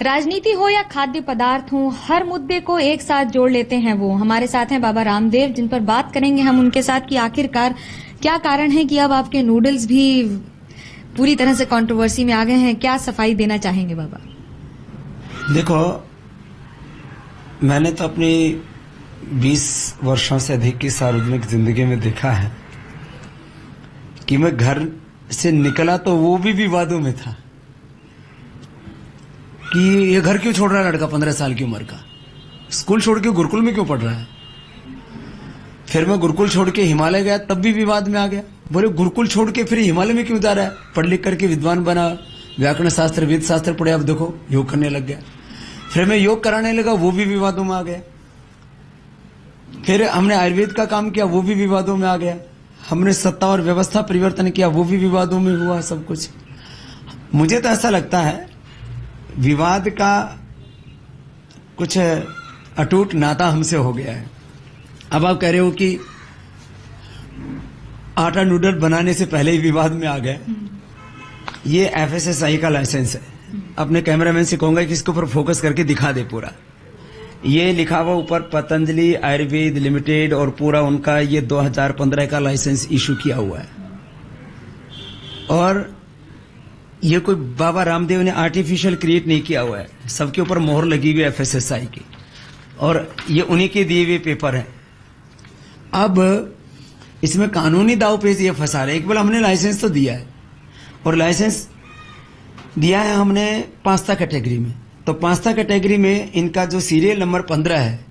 राजनीति हो या खाद्य पदार्थ हो, हर मुद्दे को एक साथ जोड़ लेते हैं वो। हमारे साथ हैं बाबा रामदेव, जिन पर बात करेंगे हम उनके साथ कि आखिरकार क्या कारण है कि अब आपके नूडल्स भी पूरी तरह से कंट्रोवर्सी में आ गए हैं। क्या सफाई देना चाहेंगे बाबा? देखो, मैंने तो अपनी 20 वर्षों से अधिक की सार्वजनिक जिंदगी में देखा है कि मैं घर से निकला तो वो भी विवादों में था कि ये घर क्यों छोड़ रहा है लड़का 15 साल की उम्र का, स्कूल छोड़ के गुरुकुल में क्यों पढ़ रहा है। फिर मैं गुरुकुल छोड़ के हिमालय गया, तब भी विवाद में आ गया। बोले गुरुकुल छोड़ के फिर हिमालय में क्यों जा रहा है, पढ़ लिख करके विद्वान बना, व्याकरण शास्त्र वेद शास्त्र पढ़े, अब देखो योग करने लग गया। फिर मैं योग कराने लगा, वो भी विवादों में आ गया। फिर हमने आयुर्वेद का काम किया, वो भी विवादों में आ गया। हमने सत्ता और व्यवस्था परिवर्तन किया, वो भी विवादों में हुआ। सब कुछ मुझे तो ऐसा लगता है विवाद का कुछ अटूट नाता हमसे हो गया है। अब आप कह रहे हो कि आटा नूडल बनाने से पहले ही विवाद में आ गए। ये एफएसएसआई का लाइसेंस है। अपने कैमरामैन से कहूंगा कि इसके ऊपर फोकस करके दिखा दे पूरा। ये लिखा हुआ ऊपर पतंजलि आयुर्वेद लिमिटेड और पूरा उनका ये 2015 का लाइसेंस इशू किया हुआ है। और ये कोई बाबा रामदेव ने आर्टिफिशियल क्रिएट नहीं किया हुआ है, सबके ऊपर मोहर लगी हुई है एफएसएसआई की, और ये उन्हीं के दिए हुए पेपर हैं। अब इसमें कानूनी दाव पेच ये फंसा रहे। एक बार हमने लाइसेंस तो दिया है, और लाइसेंस दिया है हमने पास्ता कैटेगरी में। तो पास्ता कैटेगरी में इनका जो सीरियल नंबर 15 है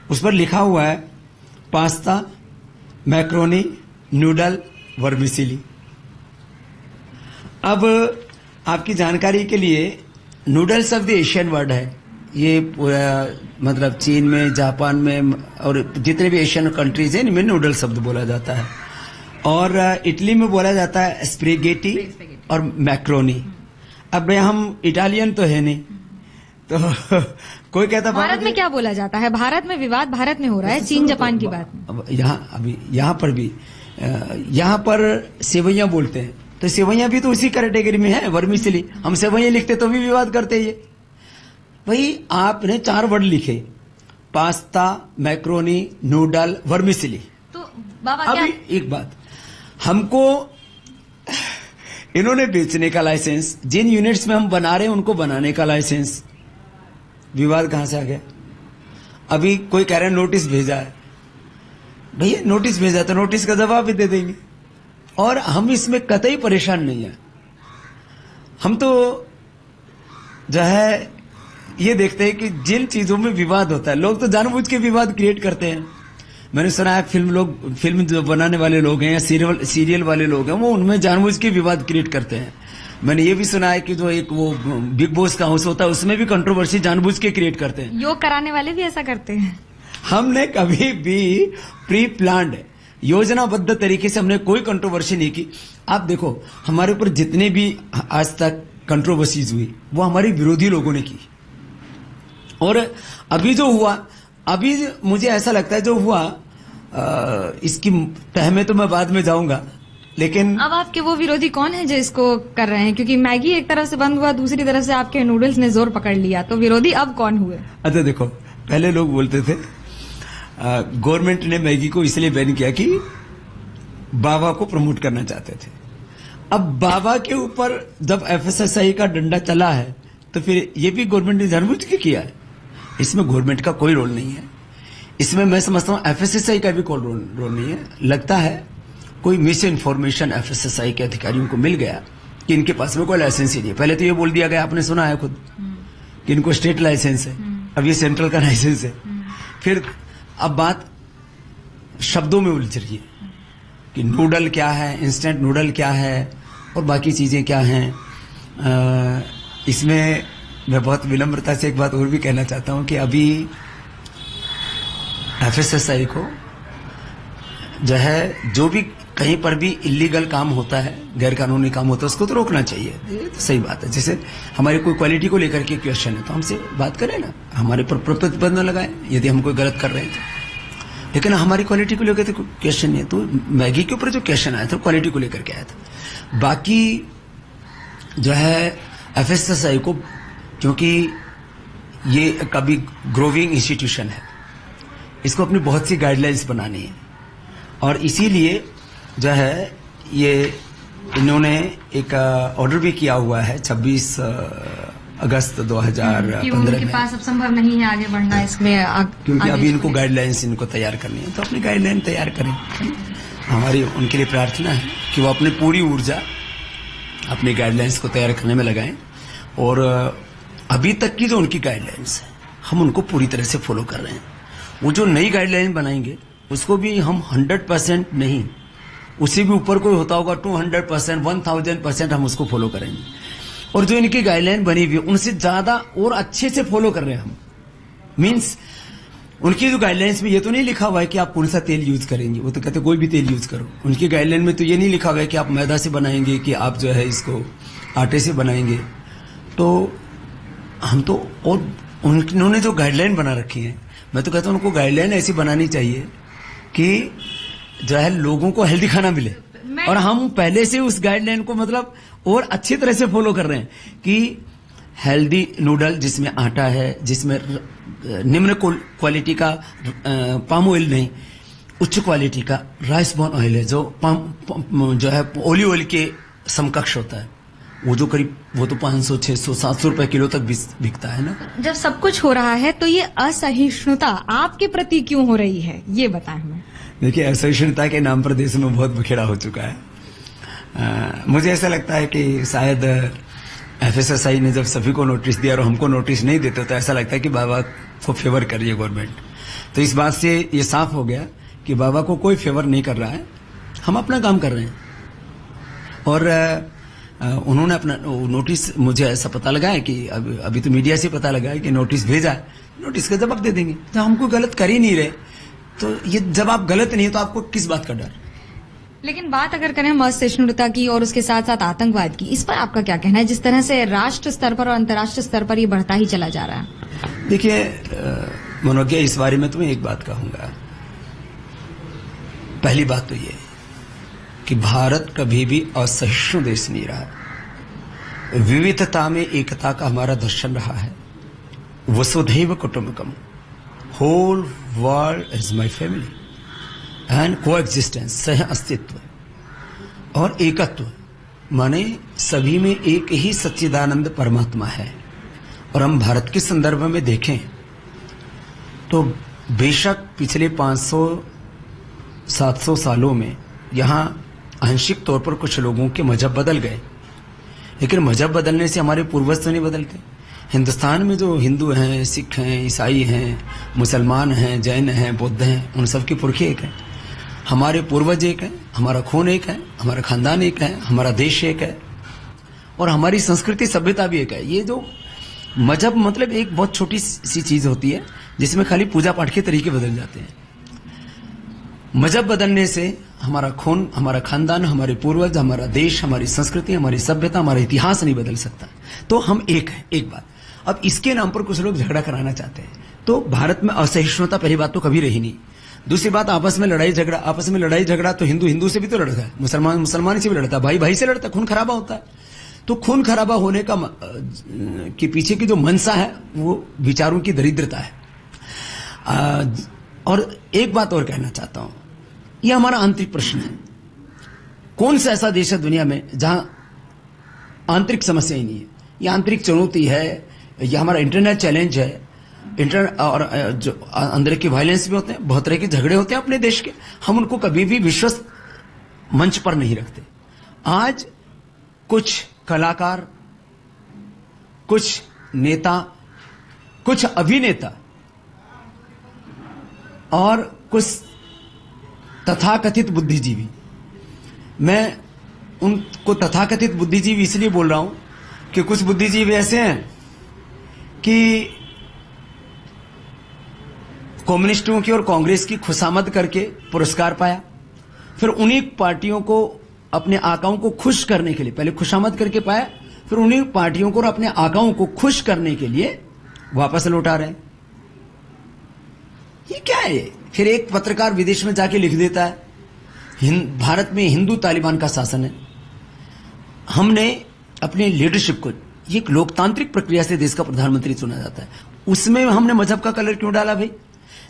उस पर लिखा हुआ है पास्ता, मैक्रोनी, नूडल, वर्मिसेली। अब आपकी जानकारी के लिए नूडल शब्द एशियन वर्ड है। ये पूरा मतलब चीन में, जापान में और जितने भी एशियन कंट्रीज हैं इनमें नूडल शब्द बोला जाता है। और इटली में बोला जाता है स्प्रेगेटी और मैक्रोनी। अब हम इटालियन तो है नहीं, तो कोई कहता भारत में क्या बोला जाता है? भारत में विवाद भारत में हो रहा है, चीन जापान की बात में। यहाँ पर भी यहाँ पर सेवैयां बोलते हैं, तो सेवैयां भी तो उसी कैटेगरी में है, वर्मिसेली। हम सेवैयां लिखते तो भी विवाद करते ये। भाई आपने 4 वर्ड लिखे, पास्ता, मैक्रोनी, नूडल, वर्मिसेली। तो बाबा अभी एक बात, हमको इन्होंने बेचने का लाइसेंस, जिन यूनिट्स में हम बना रहे हैं उनको बनाने का लाइसेंस, विवाद कहां से आ गया? अभी कोई कह रहा है नोटिस भेजा है। भैया नोटिस भेजा तो नोटिस का जवाब भी दे देंगे, और हम इसमें कतई परेशान नहीं है। हम तो जो है ये देखते हैं कि जिन चीजों में विवाद होता है, लोग तो जानबूझ के विवाद क्रिएट करते हैं। मैंने सुना है फिल्म जो बनाने वाले लोग हैं या सीरियल वाले लोग हैं, वो उनमें जानबूझ के विवाद क्रिएट करते हैं। मैंने ये भी सुना है कि जो एक वो बिग बॉस का हाउस होता है उसमें भी कंट्रोवर्सी जानबूझ के क्रिएट करते हैं। योग कराने वाले भी ऐसा करते हैं। हमने कभी भी प्री प्लान्ड योजनाबद्ध तरीके से हमने कोई कंट्रोवर्सी नहीं की। आप देखो हमारे ऊपर जितने भी आज तक कंट्रोवर्सीज हुई वो हमारे विरोधी लोगों ने की, और अभी जो हुआ, अभी मुझे ऐसा लगता है जो हुआ, इसकी तह में तो मैं बाद में जाऊंगा, लेकिन अब आपके वो विरोधी कौन है जो इसको कर रहे हैं? क्योंकि मैगी एक तरफ से बंद हुआ, दूसरी तरफ से आपके नूडल्स ने जोर पकड़ लिया, तो विरोधी अब कौन हुए? अच्छा देखो, पहले लोग बोलते थे गवर्नमेंट ने मैगी को इसलिए बैन किया कि बाबा को प्रमोट करना चाहते थे। अब बाबा के ऊपर जब एफएसएसआई का डंडा चला है तो फिर ये भी गवर्नमेंट ने जानबूझ के किया है। इसमें गवर्नमेंट का कोई रोल नहीं है। इसमें मैं समझता हूं एफएसएसआई का भी कोई रोल नहीं है। लगता है कोई मिस इन्फॉर्मेशन एफएसएसआई के अधिकारियों को मिल गया कि इनके पास में कोई लाइसेंस ही नहीं है। पहले तो ये बोल दिया गया, आपने सुना है खुद, कि इनको स्टेट लाइसेंस है, अब ये सेंट्रल का लाइसेंस है। फिर अब बात शब्दों में उलझ रही है कि नूडल क्या है, इंस्टेंट नूडल क्या है, और बाकी चीजें क्या हैं। इसमें मैं बहुत विनम्रता से एक बात और भी कहना चाहता हूं कि अभी एफएसएसआई को जो है, जो भी कहीं पर भी इलीगल काम होता है, गैर कानूनी काम होता है, उसको तो रोकना चाहिए। ये तो सही बात है। जैसे हमारी कोई क्वालिटी को लेकर के क्वेश्चन है तो हमसे बात करें ना, हमारे पर प्रतिबंध न लगाए यदि हम कोई गलत कर रहे हैं तो। लेकिन हमारी क्वालिटी को लेकर तो क्वेश्चन नहीं है। तो मैगी के ऊपर जो क्वेश्चन आया था क्वालिटी को लेकर के आया था। बाकी जो है एफएसएसआई को, क्योंकि ये कभी ग्रोविंग इंस्टीट्यूशन है, इसको अपनी बहुत सी गाइडलाइंस बनानी है और इसीलिए जो है ये इन्होंने एक ऑर्डर भी किया हुआ है 26 अगस्त 2015 कि उनके में, पास अब संभव नहीं है आगे बढ़ना इसमें क्योंकि अभी इनको गाइडलाइंस इनको तैयार करनी है, तो अपनी गाइडलाइन तैयार करें। हमारी उनके लिए प्रार्थना है कि वो अपनी पूरी ऊर्जा अपनी गाइडलाइंस को तैयार करने में लगाएं और अभी तक की जो उनकी गाइडलाइंस है हम उनको पूरी तरह से फॉलो कर रहे हैं। वो जो नई गाइडलाइन बनाएंगे उसको भी हम 100% नहीं, उससे भी ऊपर कोई होता होगा 200%, 1000% हम उसको फॉलो करेंगे और जो इनकी गाइडलाइन बनी हुई है उनसे ज्यादा और अच्छे से फॉलो कर रहे हैं हम। मीन्स उनकी जो गाइडलाइंस में ये तो नहीं लिखा हुआ है कि आप कौन सा तेल यूज करेंगे, वो तो कहते कोई भी तेल यूज करो। उनकी गाइडलाइन में तो ये नहीं लिखा हुआ है कि आप मैदा से बनाएंगे कि आप जो है इसको आटे से बनाएंगे। तो हम तो और उन्होंने जो गाइडलाइन बना रखी है, मैं तो कहता हूं उनको गाइडलाइन ऐसी बनानी चाहिए कि जो है लोगों को हेल्दी खाना मिले और हम पहले से उस गाइडलाइन को मतलब और अच्छी तरह से फॉलो कर रहे हैं कि हेल्दी नूडल जिसमें आटा है, जिसमें निम्न क्वालिटी का पाम ऑयल नहीं, उच्च क्वालिटी का राइस बर्न ऑयल है जो है ओलिव ऑयल के समकक्ष होता है, वो जो करीब वो तो 500, 600, 700 रुपए किलो तक बिकता है ना। जब सब कुछ हो रहा है तो ये असहिष्णुता आपके प्रति क्यों हो रही है, ये बताएं हमें। देखिए, असहिष्णुता के नाम पर देश में बहुत बखेड़ा हो चुका है। मुझे ऐसा लगता है कि शायद एफएसएसआई ने जब सभी को नोटिस दिया और हमको नोटिस नहीं देते तो ऐसा लगता है कि बाबा को फेवर कर रही है गवर्नमेंट। तो इस बात से ये साफ हो गया कि बाबा को कोई फेवर नहीं कर रहा है, हम अपना काम कर रहे हैं। और उन्होंने अपना नोटिस, मुझे ऐसा पता लगा है कि अभी तो मीडिया से पता लगा है कि नोटिस भेजा है, नोटिस का जवाब दे देंगे। तो हमको गलत कर ही नहीं रहे, तो ये जब आप गलत नहीं है तो आपको किस बात का डर। लेकिन बात अगर करें हम असहिष्णुता की और उसके साथ साथ आतंकवाद की, इस पर आपका क्या कहना है, जिस तरह से राष्ट्र स्तर पर और अंतर्राष्ट्रीय स्तर पर ये बढ़ता ही चला जा रहा है। देखिए मनोज्ञा, इस बारे में तो मैं एक बात कहूंगा। पहली बात तो ये कि भारत कभी भी असहिष्णु देश नहीं रहा। विविधता में एकता का हमारा दर्शन रहा है। वसुधैव कुटुंबकम, whole world is my family and coexistence, सह अस्तित्व और एकत्व, माने सभी में एक ही सच्चिदानंद परमात्मा है। और हम भारत के संदर्भ में देखें तो बेशक पिछले 500-700 सालों में यहां आंशिक तौर पर कुछ लोगों के मजहब बदल गए, लेकिन मजहब बदलने से हमारे पूर्वज तो नहीं बदलते। हिंदुस्तान में जो हिंदू हैं, सिख हैं, ईसाई हैं, मुसलमान हैं, जैन हैं, बौद्ध हैं, उन सब के पुरखे एक हैं। हमारे पूर्वज एक हैं, हमारा खून एक है, हमारा खानदान एक है, हमारा देश एक है और हमारी संस्कृति सभ्यता भी एक है। ये जो मजहब मतलब एक बहुत छोटी सी चीज होती है जिसमें खाली पूजा पाठ के तरीके बदल जाते हैं। मजहब बदलने से हमारा खून, हमारा खानदान, हमारे पूर्वज, हमारा देश, हमारी संस्कृति, हमारी सभ्यता, हमारा इतिहास नहीं बदल सकता। तो हम एक हैं। एक बात, अब इसके नाम पर कुछ लोग झगड़ा कराना चाहते हैं। तो भारत में असहिष्णुता पहली बात तो कभी रही नहीं। दूसरी बात, आपस में लड़ाई झगड़ा तो हिंदू से भी तो लड़ता है, मुसलमान से भी लड़ता है, भाई भाई से लड़ता है, खून खराबा होता है। तो खून खराबा होने का के पीछे की जो मंशा है वो विचारों की दरिद्रता है। और एक बात और कहना चाहता हूं, यह हमारा आंतरिक प्रश्न है। कौन सा ऐसा देश है दुनिया में जहां आंतरिक समस्या ही नहीं है? यह आंतरिक चुनौती है, यह हमारा इंटरनल चैलेंज है। और जो अंदर के वायलेंस भी होते हैं, बहुत तरह के झगड़े होते हैं अपने देश के, हम उनको कभी भी विश्वस्त मंच पर नहीं रखते। आज कुछ कलाकार, कुछ नेता, कुछ अभिनेता और कुछ तथाकथित बुद्धिजीवी, मैं उनको तथाकथित बुद्धिजीवी इसलिए बोल रहा हूं कि कुछ बुद्धिजीवी ऐसे हैं कि कम्युनिस्टों की और कांग्रेस की खुशामद करके पुरस्कार पाया, फिर उन्हीं पार्टियों को अपने आकाओं को खुश करने के लिए, पहले खुशामद करके पाया, फिर उन्हीं पार्टियों को और अपने आकाओं को खुश करने के लिए वापस लौटा रहे हैं। ये क्या है? फिर एक पत्रकार विदेश में जाके लिख देता है भारत में हिंदू तालिबान का शासन है। हमने अपने लीडरशिप को, ये एक लोकतांत्रिक प्रक्रिया से देश का प्रधानमंत्री चुना जाता है, उसमें हमने मजहब का कलर क्यों डाला भाई?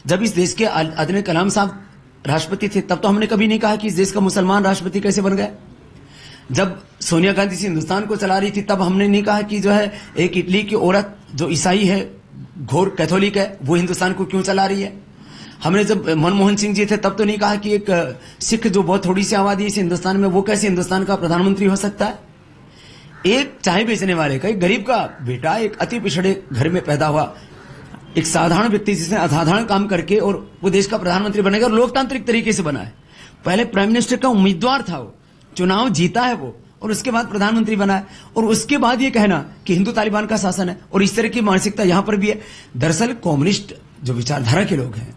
जब इस देश के आदरणीय कलाम साहब राष्ट्रपति थे तब तो हमने कभी नहीं कहा कि इस देश का मुसलमान राष्ट्रपति कैसे बन गया। जब सोनिया गांधी से हिंदुस्तान को चला रही थी तब हमने नहीं कहा कि जो है एक इटली की औरत जो ईसाई है, घोर कैथोलिक है, वो हिंदुस्तान को क्यों चला रही है। हमने जब मनमोहन सिंह जी थे तब तो नहीं कहा कि एक सिख जो बहुत थोड़ी सी आबादी है इस हिंदुस्तान में, वो कैसे हिंदुस्तान का प्रधानमंत्री हो सकता है। एक चाय बेचने वाले का, एक गरीब का बेटा एक अति पिछड़े घर में पैदा हुआ एक साधारण व्यक्ति जिसने असाधारण काम करके और वो देश का प्रधानमंत्री बनेगा और लोकतांत्रिक तरीके से बना है। पहले प्राइम मिनिस्टर का उम्मीदवार था, वो चुनाव जीता है वो, और उसके बाद प्रधानमंत्री बना है। और उसके बाद ये कहना कि हिंदू तालिबान का शासन है, और इस तरह की मानसिकता यहां पर भी है। दरअसल कम्युनिस्ट जो विचारधारा के लोग हैं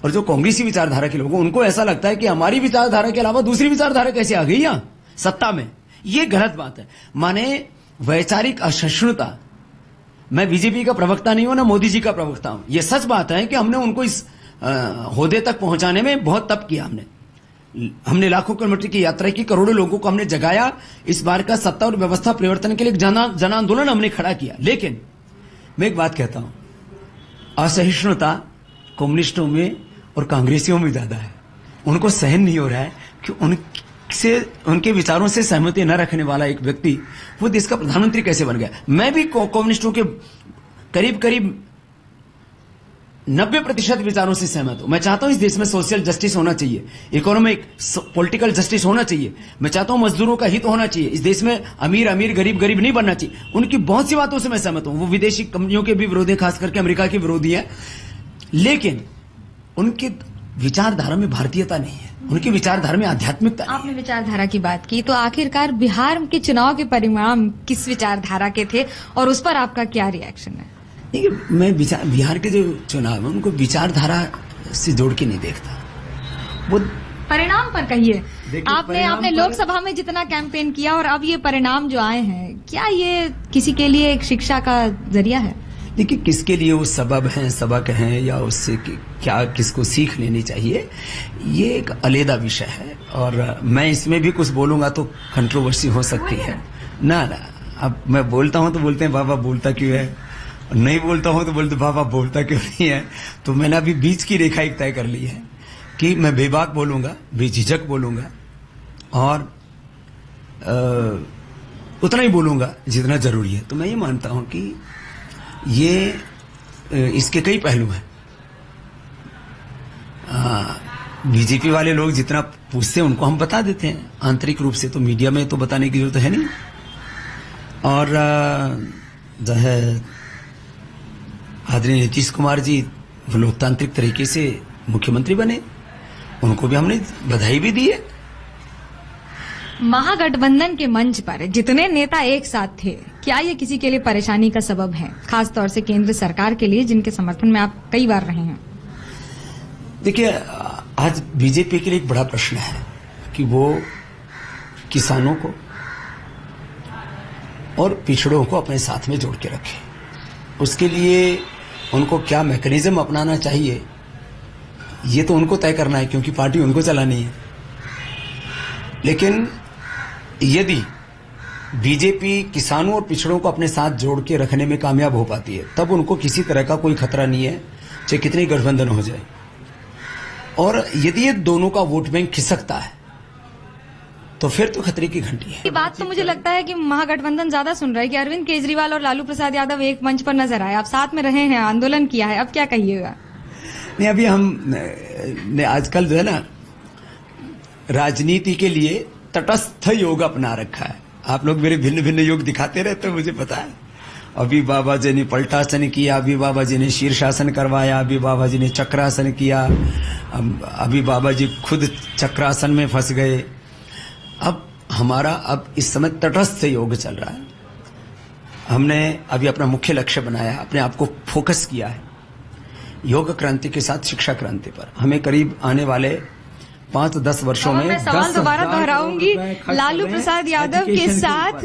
और जो कांग्रेसी विचारधारा के लोग हैं, उनको ऐसा लगता है कि हमारी विचारधारा के अलावा दूसरी विचारधारा कैसे आ गई यहां सत्ता में। ये गलत बात है। माने वैचारिक असहिष्णुता, मैं बीजेपी का प्रवक्ता नहीं हूं ना मोदी जी का प्रवक्ता हूं, यह सच बात है कि हमने उनको इस होदे तक पहुंचाने में बहुत तप किया। हमने लाखों किलोमीटर की यात्रा की, करोड़ों लोगों को हमने जगाया। इस बार का सत्ता और व्यवस्था परिवर्तन के लिए जन आंदोलन हमने खड़ा किया। लेकिन मैं एक बात कहता हूं, असहिष्णुता कम्युनिस्टों में और कांग्रेसियों में ज्यादा है। उनको सहन नहीं हो रहा है कि उनके विचारों से सहमति न रखने वाला एक व्यक्ति वो देश का प्रधानमंत्री कैसे बन गया। मैं भी कम्युनिस्टों के करीब 90% विचारों से सहमत हूं। मैं चाहता हूं इस देश में सोशल जस्टिस होना चाहिए, इकोनॉमिक पॉलिटिकल जस्टिस होना चाहिए। मैं चाहता हूं मजदूरों का हित होना चाहिए। इस देश में अमीर अमीर गरीब गरीब नहीं बनना चाहिए। उनकी बहुत सी बातों से मैं सहमत हूं। वो विदेशी कंपनियों के भी विरोधी, खास करके अमेरिका के विरोधी है, लेकिन उनकी विचारधारा में भारतीयता नहीं है, उनकी विचारधारा में आध्यात्मिकता नहीं है। आपने विचारधारा की बात की, तो आखिरकार बिहार के चुनाव के परिणाम किस विचारधारा के थे और उस पर आपका क्या रिएक्शन है? देखिए, मैं बिहार के जो चुनाव है उनको विचारधारा से जोड़ के नहीं देखता। वो परिणाम पर कहिए। आपने लोकसभा में जितना कैंपेन किया और अब ये परिणाम जो आए हैं, क्या ये किसी के लिए एक शिक्षा का जरिया है? देखिए, किसके लिए वो सबक हैं या उससे क्या किसको सीख लेनी चाहिए, ये एक अलग विषय है। और मैं इसमें भी कुछ बोलूंगा तो कंट्रोवर्सी हो सकती है ना। अब मैं बोलता हूं तो बोलते हैं बाबा बोलता क्यों है, और नहीं बोलता हूं तो बोलते बाबा बोलता क्यों नहीं है। तो मैंने अभी बीच की रेखा एक तय कर ली है कि मैं बेबाक बोलूंगा, बेझिझक बोलूंगा, और उतना ही बोलूंगा जितना जरूरी है। तो मैं ये मानता हूं कि ये इसके कई पहलू हैं। बीजेपी वाले लोग जितना पूछते हैं उनको हम बता देते हैं आंतरिक रूप से, तो मीडिया में तो बताने की जरूरत है नहीं। और जो है आदरणीय नीतीश कुमार जी लोकतांत्रिक तरीके से मुख्यमंत्री बने, उनको भी हमने बधाई भी दी है। महागठबंधन के मंच पर जितने नेता एक साथ थे, क्या ये किसी के लिए परेशानी का सबब है, खासतौर से केंद्र सरकार के लिए जिनके समर्थन में आप कई बार रहे हैं? देखिए, आज बीजेपी के लिए एक बड़ा प्रश्न है कि वो किसानों को और पिछड़ों को अपने साथ में जोड़ के रखे। उसके लिए उनको क्या मैकेनिज्म अपनाना चाहिए, ये तो उनको तय करना है, क्योंकि पार्टी उनको चलानी है। लेकिन यदि बीजेपी किसानों और पिछड़ों को अपने साथ जोड़ के रखने में कामयाब हो पाती है, तब उनको किसी तरह का कोई खतरा नहीं है, चाहे कितनी गठबंधन हो जाए। और यदि ये दोनों का वोट बैंक खिसकता है तो फिर तो खतरे की घंटी है। ये बात तो मुझे लगता है कि महागठबंधन ज्यादा सुन रहा है कि अरविंद केजरीवाल और लालू प्रसाद यादव एक मंच पर नजर आए, आप साथ में रहे हैं, आंदोलन किया है, अब क्या कहिएगा? नहीं, अभी हम आजकल जो है ना राजनीति के लिए तटस्थ योग अपना रखा है। आप लोग मेरे भिन्न भिन्न योग दिखाते रहते हो, मुझे पता है। अभी बाबा जी ने पलटासन किया, अभी बाबा जी ने शीर्षासन करवाया, अभी बाबा जी ने चक्रासन किया, अभी बाबा जी खुद चक्रासन में फंस गए। अब हमारा इस समय तटस्थ योग चल रहा है। हमने अभी अपना मुख्य लक्ष्य बनाया, अपने आप को फोकस किया है योग क्रांति के साथ शिक्षा क्रांति पर। हमें करीब आने वाले 5-10 वर्षों में मैं सवाल दोबारा दोहराऊंगी, लालू प्रसाद यादव के साथ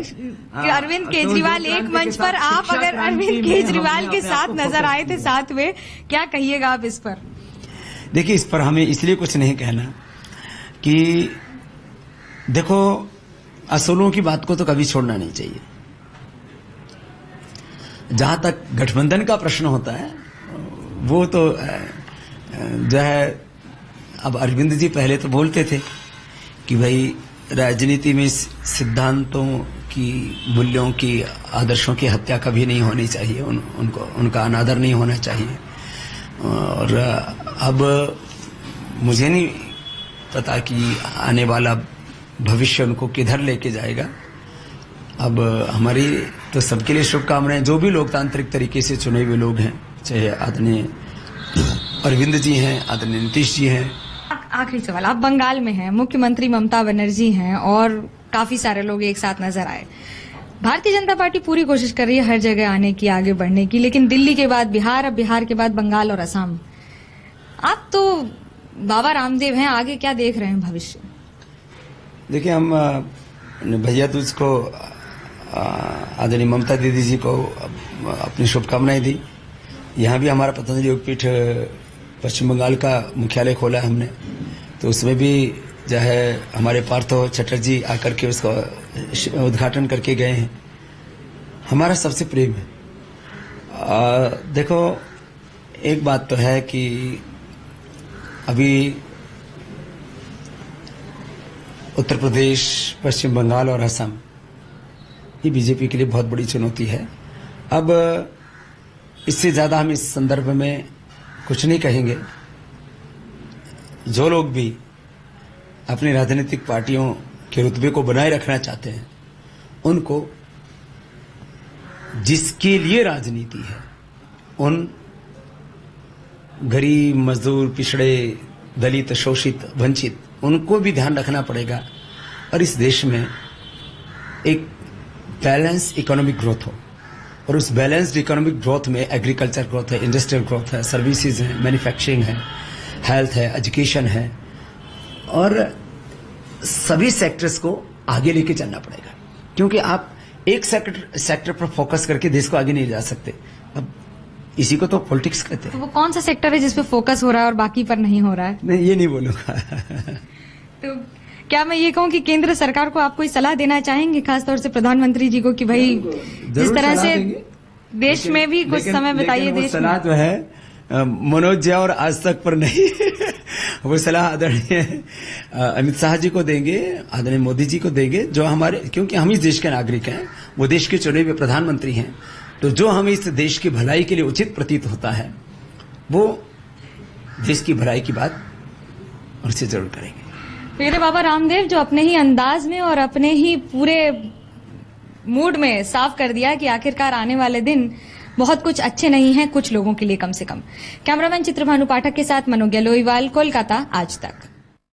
अरविंद केजरीवाल एक मंच पर, आप अगर अरविंद केजरीवाल के साथ नजर आए थे साथ में, क्या कहिएगा आप इस पर? देखिए, इस पर हमें इसलिए कुछ नहीं कहना कि देखो, असूलों की बात को तो कभी छोड़ना नहीं चाहिए। जहां तक गठबंधन का प्रश्न होता है वो तो जो है, अब अरविंद जी पहले तो बोलते थे कि भाई राजनीति में सिद्धांतों की, मूल्यों की, आदर्शों की हत्या कभी नहीं होनी चाहिए, उनका अनादर नहीं होना चाहिए। और अब मुझे नहीं पता कि आने वाला भविष्य उनको किधर लेके जाएगा। अब हमारी तो सबके लिए शुभकामनाएं, जो भी लोकतांत्रिक तरीके से चुने हुए लोग हैं, चाहे आदरणीय अरविंद जी हैं, आदरणीय नीतीश जी हैं। आखिरी सवाल, आप बंगाल में हैं, मुख्यमंत्री ममता बनर्जी हैं और काफी सारे लोग एक साथ नजर आए। भारतीय जनता पार्टी पूरी कोशिश कर रही है हर जगह आने की, आगे बढ़ने की, लेकिन दिल्ली के बाद बिहार, अब बिहार के बाद बंगाल और असम। आप तो बाबा रामदेव हैं, आगे क्या देख रहे हैं भविष्य? देखिए, हम भैया दूज को आदरणीय ममता दीदी जी को अपनी शुभकामनाएं दी। यहाँ भी हमारा पतंजलि योगपीठ पश्चिम बंगाल का मुख्यालय खोला है हमने, तो उसमें भी जो है हमारे पार्थो चटर्जी आकर के उसका उद्घाटन करके गए हैं। हमारा सबसे प्रेम है। देखो, एक बात तो है कि अभी उत्तर प्रदेश, पश्चिम बंगाल और असम ये बीजेपी के लिए बहुत बड़ी चुनौती है। अब इससे ज्यादा हम इस संदर्भ में कुछ नहीं कहेंगे। जो लोग भी अपनी राजनीतिक पार्टियों के रुतबे को बनाए रखना चाहते हैं, उनको जिसके लिए राजनीति है, उन गरीब, मजदूर, पिछड़े, दलित, शोषित, वंचित, उनको भी ध्यान रखना पड़ेगा और इस देश में एक बैलेंस इकोनॉमिक ग्रोथ हो। और उस बैलेंस्ड इकोनॉमिक ग्रोथ में एग्रीकल्चर ग्रोथ है, इंडस्ट्रियल ग्रोथ है, सर्विसेज है, मैन्युफैक्चरिंग है, हेल्थ है, एजुकेशन है, और सभी सेक्टर्स को आगे लेके चलना पड़ेगा। क्योंकि आप एक सेक्टर पर फोकस करके देश को आगे नहीं जा सकते। अब इसी को तो पॉलिटिक्स कहते हैं। तो वो कौन सा सेक्टर है जिसपे फोकस हो रहा है और बाकी पर नहीं हो रहा है? नहीं, ये नहीं बोलूंगा। तो क्या मैं ये कहूं कि केंद्र सरकार को आप कोई सलाह देना चाहेंगे, खासतौर से प्रधानमंत्री जी को, कि भाई जिस तरह से देश में भी कुछ समय बिताइए, देश सलाह जो है मनोज जी और आज तक पर नहीं वो सलाह आदरणीय अमित शाह जी को देंगे, आदरणीय मोदी जी को देंगे, जो हमारे, क्योंकि हम इस देश के नागरिक हैं, वो देश के चुने हुए प्रधानमंत्री हैं, तो जो हमें इस देश की भलाई के लिए उचित प्रतीत होता है, वो देश की भलाई की बात उनसे जरूर करेंगे। मेरे बाबा रामदेव, जो अपने ही अंदाज में और अपने ही पूरे मूड में साफ कर दिया कि आखिरकार आने वाले दिन बहुत कुछ अच्छे नहीं हैं, कुछ लोगों के लिए कम से कम। कैमरामैन चित्रभानु पाठक के साथ मनोज्ञा लोईवाल, कोलकाता, आज तक।